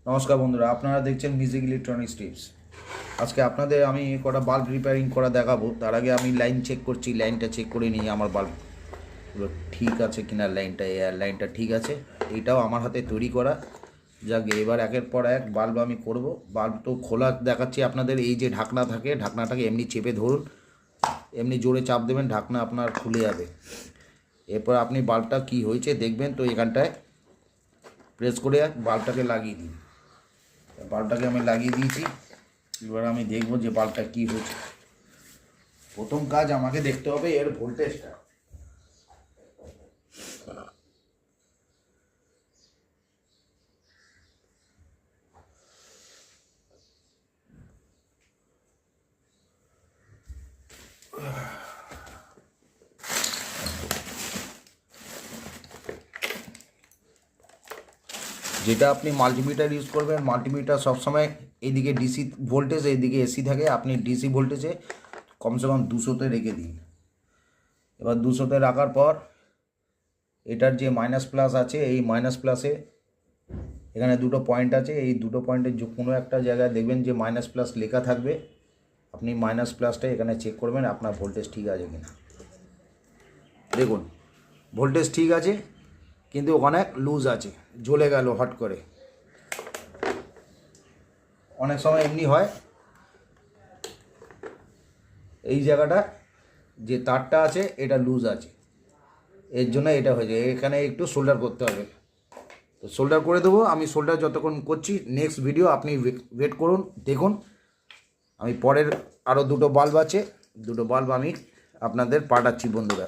নমস্কার বন্ধুরা, আপনারা দেখছেন মিউজিক ইলেকট্রনিক্স টিপস। আজকে আপনাদের আমি কটা বাল্ব রিপেয়ারিং করা দেখাবো। তার আগে আমি লাইন চেক করছি, লাইনটা চেক করে নিই আমার বাল্বগুলো ঠিক আছে কিনা। লাইনটা ঠিক আছে, এইটাও আমার হাতে তৈরি করা। যাক, এবার একের পর এক বাল্ব আমি করব। বাল্ব তো খোলা দেখাচ্ছি আপনাদের। এই যে ঢাকনা থাকে, ঢাকনাটাকে এমনি চেপে ধরুন, এমনি জোরে চাপ দেবেন, ঢাকনা আপনার খুলে যাবে। এরপর আপনি বাল্বটা কি হয়েছে দেখবেন। তো এখানটায় প্রেস করে বাল্বটাকে লাগিয়ে দিন। বাল্বটাকে আমি লাগিয়ে দিয়েছি। এবার আমি দেখব যে বাল্বটা কী হচ্ছে। প্রথম কাজ আমাকে দেখতে হবে এর ভোল্টেজটা। যেটা আপনি মাল্টিমিটার ইউজ করবেন, মাল্টিমিটার সবসময় এইদিকে ডিসি ভোল্টেজ, এইদিকে এসি থাকে। আপনি ডিসি ভোল্টেজে কমসে কম 200-তে রেখে দিন। এবার 200-তে রাখার পর এটার যে মাইনাস প্লাস আছে, এই মাইনাস প্লাসে এখানে দুটো পয়েন্ট আছে। এই দুটো পয়েন্টের যে কোনো একটা জায়গায় দেখবেন যে মাইনাস প্লাস লেখা থাকবে। আপনি মাইনাস প্লাসটা এখানে চেক করবেন আপনার ভোল্টেজ ঠিক আছে কিনা। দেখুন ভোল্টেজ ঠিক আছে, কিন্তু ওখানে লুজ আছে, জ্বলে গেল হট করে। অনেক সময় এমনি হয়, এই জায়গাটা যে তারটা আছে এটা লুজ আছে, এর জন্য এটা হয়ে যায়। এখানে একটু সোল্ডার করতে হবে। তো সোল্ডার করে দেবো আমি। সোল্ডার যতক্ষণ করছি, নেক্সট ভিডিও আপনি ওয়েট করুন, দেখুন। আমি পরের আরও দুটো বাল্ব আছে, দুটো বাল্ব আমি আপনাদের পাঠাচ্ছি বন্ধুরা।